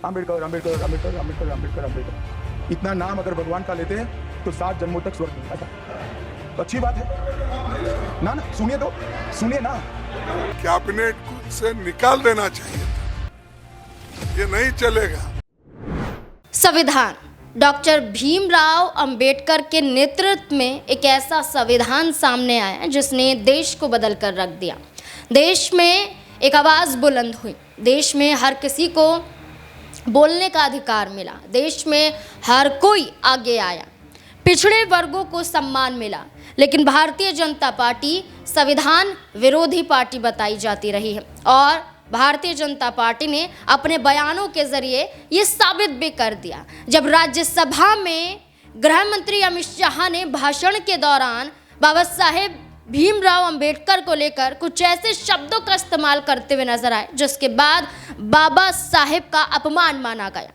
अम्बेडकर अम्बेडकर अम्बेडकर अम्बेडकर अम्बेडकर अम्बेडकर। इतना नाम अगर भगवान का लेते तो 7 जन्मों तक स्वर्ग मिलता था। तो अच्छी बात है ना। ना सुनिए तो सुनिए ना। कैबिनेट को से निकाल देना चाहिए था, ये नहीं चलेगा। संविधान डॉक्टर भीमराव अंबेडकर के नेतृत्व में एक ऐसा संविधान सामने आया जिसने देश को बदल कर रख दिया। देश में एक आवाज़ बुलंद हुई, देश में हर किसी को बोलने का अधिकार मिला, देश में हर कोई आगे आया, पिछड़े वर्गों को सम्मान मिला। लेकिन भारतीय जनता पार्टी संविधान विरोधी पार्टी बताई जाती रही है और भारतीय जनता पार्टी ने अपने बयानों के जरिए ये साबित भी कर दिया। जब राज्यसभा में गृह मंत्री अमित शाह ने भाषण के दौरान बाबा साहेब भीमराव अंबेडकर को लेकर कुछ ऐसे शब्दों का इस्तेमाल करते हुए नजर आए जिसके बाद बाबा साहेब का अपमान माना गया।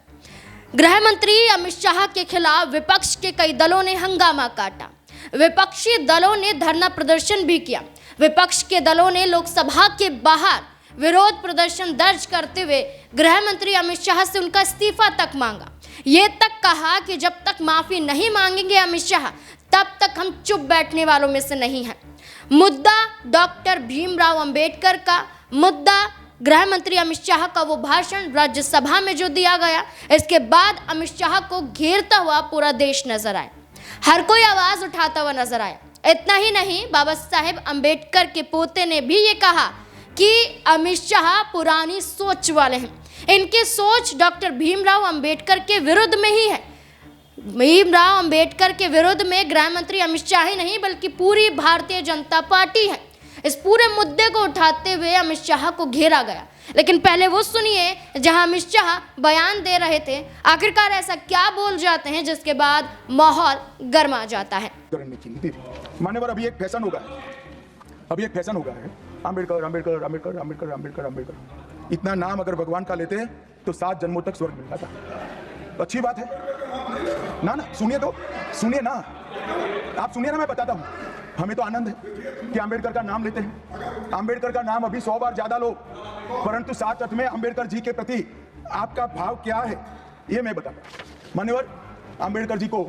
गृह मंत्री अमित शाह के खिलाफ विपक्ष के कई दलों ने हंगामा काटा, विपक्षी दलों ने धरना प्रदर्शन भी किया। विपक्ष के दलों ने लोकसभा के बाहर विरोध प्रदर्शन दर्ज करते हुए गृह मंत्री अमित शाह से उनका इस्तीफा तक मांगा। ये तक कहा कि जब तक माफी नहीं मांगेंगे अमित शाह तब तक हम चुप बैठने वालों में से नहीं हैं। मुद्दा डॉक्टर भीमराव अंबेडकर का, मुद्दा गृह मंत्री अमित शाह का वो भाषण राज्यसभा में जो दिया गया, इसके बाद अमित शाह को घेरता हुआ पूरा देश नजर आया, हर कोई आवाज उठाता हुआ नजर आया। इतना ही नहीं, बाबा साहेब अंबेडकर के पोते ने भी ये कहा कि अमित शाह पुरानी सोच वाले हैं, इनकी सोच डॉक्टर भीमराव अंबेडकर के विरुद्ध में ही है। भीमराव अंबेडकर के विरुद्ध में गृह मंत्री अमित शाह ही नहीं बल्कि पूरी भारतीय जनता पार्टी है। इस पूरे मुद्दे को उठाते हुए अमित शाह को घेरा गया। लेकिन पहले वो सुनिए जहां अमित शाह बयान दे रहे थे, आखिरकार ऐसा क्या बोल जाते हैं जिसके बाद माहौल गर्मा जाता है। मान्यवर, अभी एक फैशन होगा, अभी एक फैशन होगा है अम्बेडकर अम्बेडकर अम्बेडकर अम्बेडकर अम्बेडकर अम्बेडकर। इतना नाम अगर भगवान का लेते तो 7 जन्मों तक स्वर्ग मिलता था। तो अच्छी बात है ना। ना सुनिए तो सुनिए ना, आप सुनिए ना, मैं बताता हूँ। हमें तो आनंद है कि अम्बेडकर का नाम लेते हैं। अम्बेडकर का नाम अभी 100 बार ज्यादा लो, परंतु साथ साथ में अम्बेडकर जी के प्रति आपका भाव क्या है ये मैं बताता हूँ। मान्यवर, अम्बेडकर जी को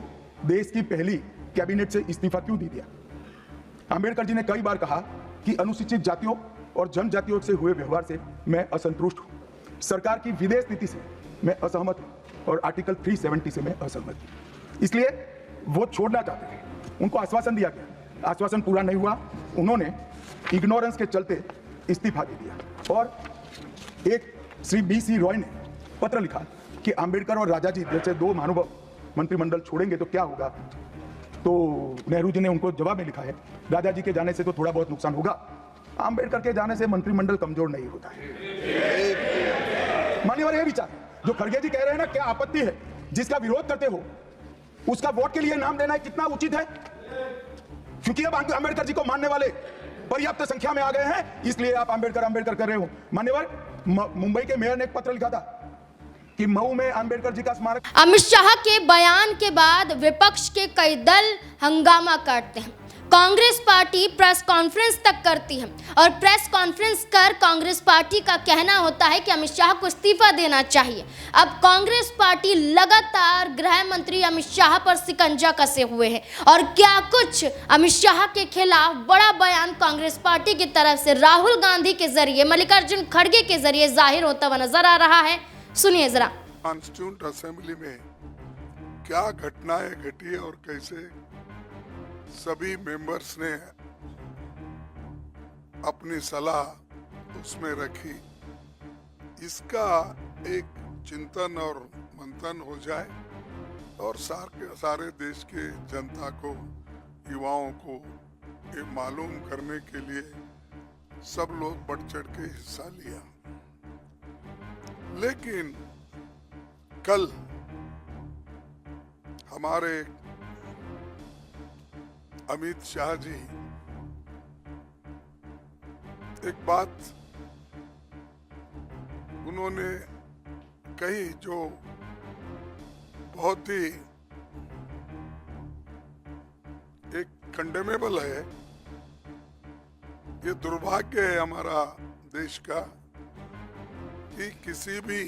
देश की पहली कैबिनेट से इस्तीफा क्यों दे दिया? अम्बेडकर जी ने कई बार कहा कि अनुसूचित जातियों और जनजातियों से हुए व्यवहार से मैं असंतुष्ट हूं, सरकार की विदेश नीति से मैं असहमत हूं और आर्टिकल 370 से मैं असहमत हूं, इसलिए वो छोड़ना चाहते थे। उनको आश्वासन दिया गया, आश्वासन पूरा नहीं हुआ, उन्होंने इग्नोरेंस के चलते इस्तीफा दे दिया। और एक श्री BC रॉय ने पत्र लिखा कि अम्बेडकर और राजा जी जैसे 2 महानुभाव मंत्रिमंडल छोड़ेंगे तो क्या होगा। तो नेहरू जी ने उनको जवाब में लिखा है, राजा जी के जाने से तो थोड़ा बहुत नुकसान होगा, अम्बेडकर के जाने से मंत्रिमंडल कमजोर नहीं होता है। मान्यवर, ये विचार जो खड़गे जी कह रहे हैं ना, क्या आपत्ति है? जिसका विरोध करते हो उसका वोट के लिए नाम देना कितना उचित है? क्योंकि अब अम्बेडकर जी को मानने वाले पर्याप्त संख्या में आ गए हैं, इसलिए आप अम्बेडकर अम्बेडकर कर रहे हो। मान्यवर, मुंबई के मेयर ने एक पत्र लिखा था कि मऊ में अम्बेडकर जी का स्मारक। अमित शाह के बयान के बाद विपक्ष के कई दल हंगामा करते हैं, कांग्रेस पार्टी प्रेस कॉन्फ्रेंस तक करती है और प्रेस कॉन्फ्रेंस कर कांग्रेस पार्टी का कहना होता है कि अमित शाह को इस्तीफा देना चाहिए। अब कांग्रेस पार्टी लगातार गृह मंत्री अमित शाह पर शिकंजा कसे हुए है और क्या कुछ अमित शाह के खिलाफ बड़ा बयान कांग्रेस पार्टी की तरफ से राहुल गांधी के जरिए, मल्लिकार्जुन खड़गे के जरिए जाहिर होता हुआ नजर आ रहा है। सुनिए जरा। कॉन्स्टिट्यूंट असेंबली में क्या घटनाएं घटी और कैसे सभी मेंबर्स ने अपनी सलाह उसमें रखी, इसका एक चिंतन और मंथन हो जाए और सारे देश के जनता को, युवाओं को ये मालूम करने के लिए सब लोग बढ़ चढ़ के हिस्सा लिया। लेकिन कल हमारे अमित शाह जी एक बात उन्होंने कही जो बहुत ही एक कंडेमेबल है। ये दुर्भाग्य है हमारा देश का कि किसी भी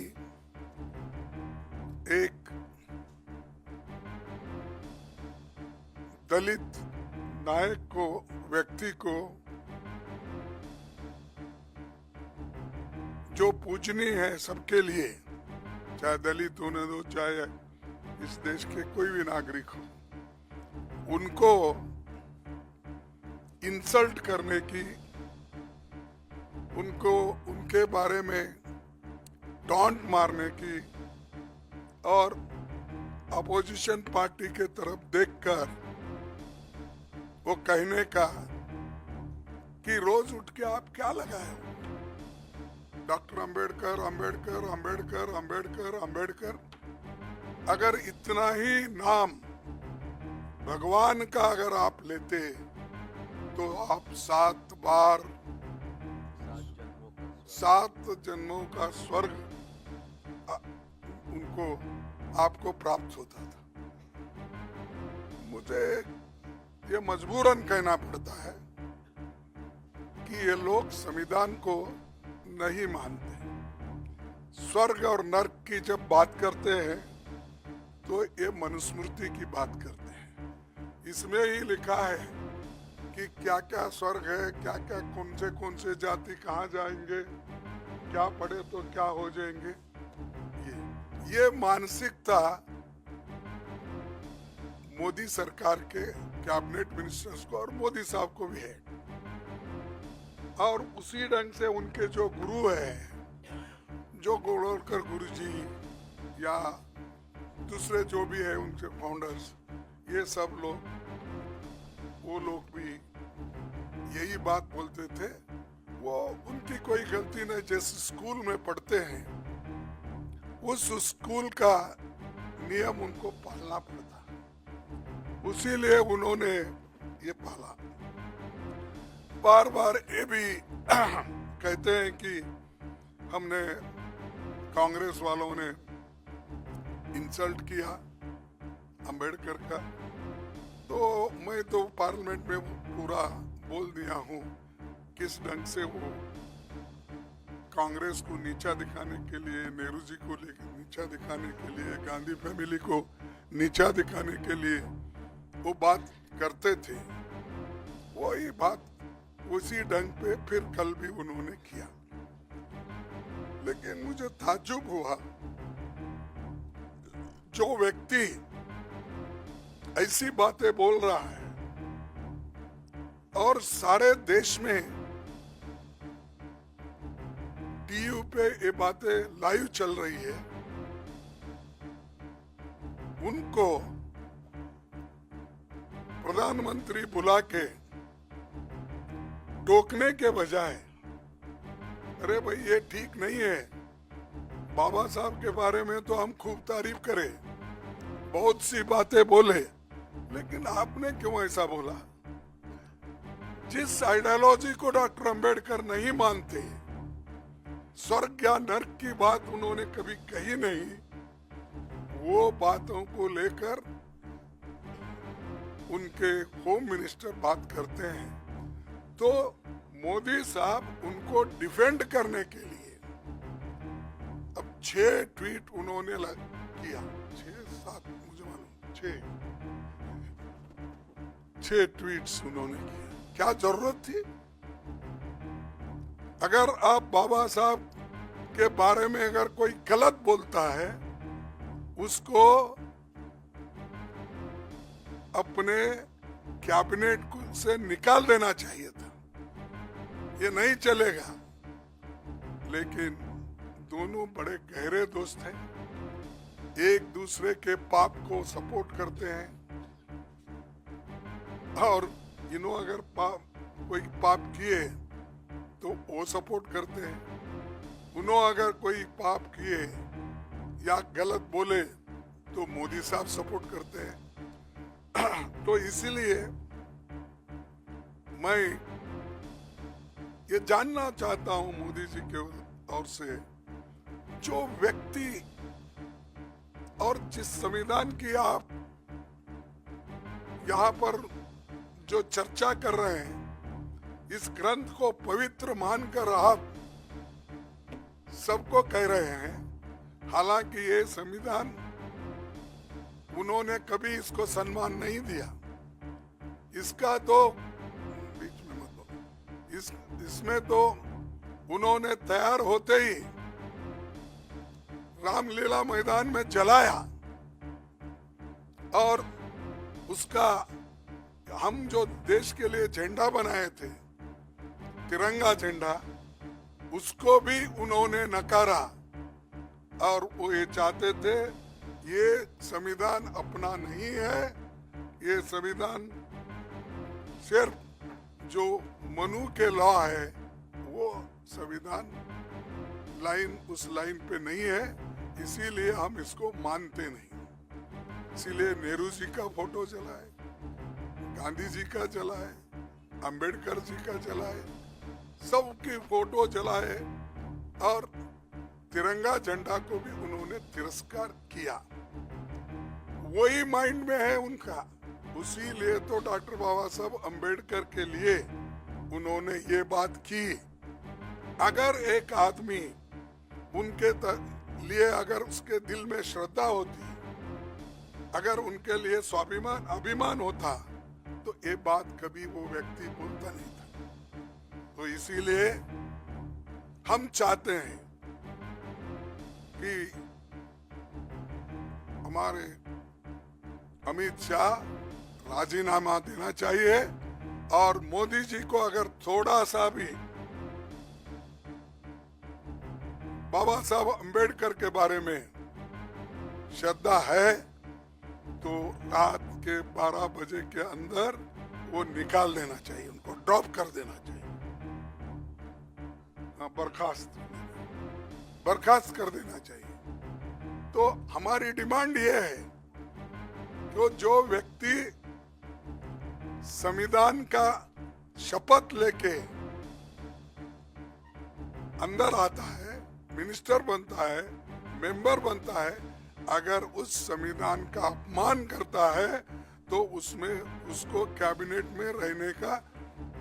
दलित नायक को, व्यक्ति को जो पूजनीय है सबके लिए, चाहे दलित होने दो, चाहे इस देश के कोई भी नागरिक हो, उनको इंसल्ट करने की, उनको उनके बारे में टॉन्ट मारने की और अपोजिशन पार्टी के तरफ देखकर वो कहने का कि रोज उठ के आप क्या लगाए हो, डॉक्टर अंबेडकर अंबेडकर अंबेडकर अंबेडकर अंबेडकर। अगर इतना ही नाम भगवान का अगर आप लेते तो आप 7 जन्मों का स्वर्ग उनको आपको प्राप्त होता था। मुझे ये मजबूरन कहना पड़ता है कि ये लोग संविधान को नहीं मानते। स्वर्ग और नर्क की जब बात करते हैं तो ये मनुस्मृति की बात करते हैं। इसमें ही लिखा है कि क्या क्या स्वर्ग है, क्या क्या कौन से जाति कहाँ जाएंगे, क्या पढ़े तो क्या हो जाएंगे। ये मानसिकता मोदी सरकार के कैबिनेट मिनिस्टर्स को और मोदी साहब को भी है, और उसी ढंग से उनके जो गुरु है, जो गोलवलकर गुरु जी या दूसरे जो भी है उनके फाउंडर्स, ये सब लोग, वो लोग भी यही बात बोलते थे। वो उनकी कोई गलती नहीं, जैसे स्कूल में पढ़ते हैं उस स्कूल का नियम उनको पालना पड़ता, उसीलिए उन्होंने ये पाला। बार बार ये भी कहते हैं कि हमने, कांग्रेस वालों ने इंसल्ट किया अंबेडकर का, तो मैं तो पार्लियामेंट में पूरा बोल दिया हूँ किस ढंग से वो कांग्रेस को नीचा दिखाने के लिए, नेहरू जी को नीचा दिखाने के लिए, गांधी फैमिली को नीचा दिखाने के लिए वो बात करते थे। वही बात उसी ढंग पे फिर कल भी उन्होंने किया। लेकिन मुझे ताज्जुब हुआ, जो व्यक्ति ऐसी बातें बोल रहा है और सारे देश में टीवी पे ये बातें लाइव चल रही है, उनको प्रधानमंत्री बुला के टोकने के बजाय, अरे भाई ये ठीक नहीं है, बाबा साहब के बारे में तो हम खूब तारीफ करें, बहुत सी बातें बोले, लेकिन आपने क्यों ऐसा बोला? जिस आइडियोलॉजी को डॉक्टर अंबेडकर नहीं मानते, स्वर्ग या नर्क की बात उन्होंने कभी कही नहीं, वो बातों को लेकर उनके होम मिनिस्टर बात करते हैं, तो मोदी साहब उनको डिफेंड करने के लिए अब 6 ट्वीट उन्होंने किया, 6-7 मुझे मालूम, 6 ट्वीट्स उन्होंने किए। क्या जरूरत थी? अगर आप बाबा साहब के बारे में अगर कोई गलत बोलता है, उसको अपने कैबिनेट से निकाल देना चाहिए था, ये नहीं चलेगा। लेकिन दोनों बड़े गहरे दोस्त हैं, एक दूसरे के पाप को सपोर्ट करते हैं, और इन्हों अगर कोई पाप किए तो वो सपोर्ट करते हैं, उन्हों अगर कोई पाप किए या गलत बोले तो मोदी साहब सपोर्ट करते हैं। तो इसीलिए मैं ये जानना चाहता हूं मोदी जी के ओर से, जो व्यक्ति और जिस संविधान की आप यहाँ पर जो चर्चा कर रहे हैं, इस ग्रंथ को पवित्र मानकर आप सबको कह रहे हैं, हालांकि ये संविधान उन्होंने कभी इसको सम्मान नहीं दिया, इसका तो बीच में मत बोलो, इसमें तो उन्होंने तैयार होते ही रामलीला मैदान में जलाया और उसका हम जो देश के लिए झंडा बनाए थे, तिरंगा झंडा, उसको भी उन्होंने नकारा और वो ये चाहते थे ये संविधान अपना नहीं है, ये संविधान सिर्फ जो मनु के लॉ है वो संविधान लाइन उस लाइन पे नहीं है, इसीलिए हम इसको मानते नहीं। इसीलिए नेहरू जी का फोटो जलाए, गांधी जी का जलाए, अंबेडकर जी का जलाए, सबकी फोटो जलाए और तिरंगा झंडा को भी उन्होंने तिरस्कार किया। वही माइंड में है उनका, उसी लिए तो डॉक्टर बाबा साहब अंबेडकर के लिए उन्होंने ये बात की। अगर एक आदमी उनके लिए अगर उसके दिल में श्रद्धा होती, अगर उनके लिए स्वाभिमान अभिमान होता तो ये बात कभी वो व्यक्ति बोलता नहीं था। तो इसीलिए हम चाहते हैं कि हमारे अमित शाह राजीनामा देना चाहिए और मोदी जी को अगर थोड़ा सा भी बाबा साहब अंबेडकर के बारे में श्रद्धा है तो रात के 12 बजे के अंदर वो निकाल देना चाहिए, उनको ड्रॉप कर देना चाहिए, बर्खास्त कर देना चाहिए। तो हमारी डिमांड ये है कि जो व्यक्ति संविधान का शपथ लेके अंदर आता है, मिनिस्टर बनता है, मेंबर बनता है, अगर उस संविधान का अपमान करता है तो उसमें उसको कैबिनेट में रहने का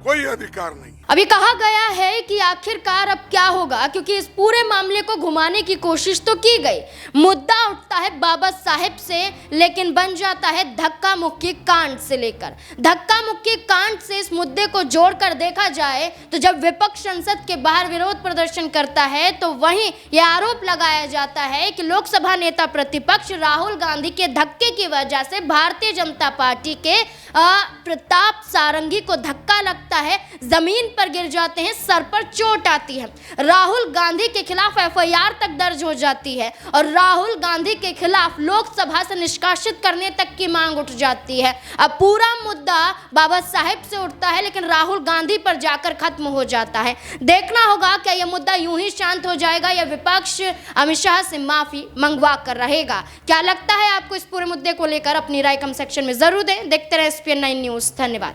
कोई अधिकार नहीं। अभी कहा गया है कि आखिरकार अब क्या होगा, क्योंकि इस पूरे मामले को घुमाने की कोशिश तो की गई, मुद्दा उठता है बाबा साहेब से, लेकिन बन जाता है धक्का मुक्की कांड से लेकर। धक्का मुक्की कांड से इस मुद्दे को जोड़कर देखा जाए तो जब विपक्ष संसद के बाहर विरोध प्रदर्शन करता है तो वहीं यह आरोप लगाया जाता है कि लोकसभा नेता प्रतिपक्ष राहुल गांधी के धक्के की वजह से भारतीय जनता पार्टी के प्रताप सारंगी को धक्का लगता है, जमीन पर गिर जाते हैं, सर पर चोट आती है, राहुल गांधी के खिलाफ एफआईआर तक दर्ज हो जाती है और राहुल गांधी के खिलाफ लोकसभा से निष्कासित करने तक की मांग उठ जाती है। अब पूरा मुद्दा बाबा साहेब से उठता है लेकिन राहुल गांधी पर जाकर खत्म हो जाता है। देखना होगा क्या यह मुद्दा यूं ही शांत हो जाएगा या विपक्ष अमित शाह से माफी मंगवा कर रहेगा। क्या लगता है आपको इस पूरे मुद्दे को लेकर? अपनी राय कमेंट सेक्शन में जरूर दें। देखते रहे SPN9 न्यूज। धन्यवाद।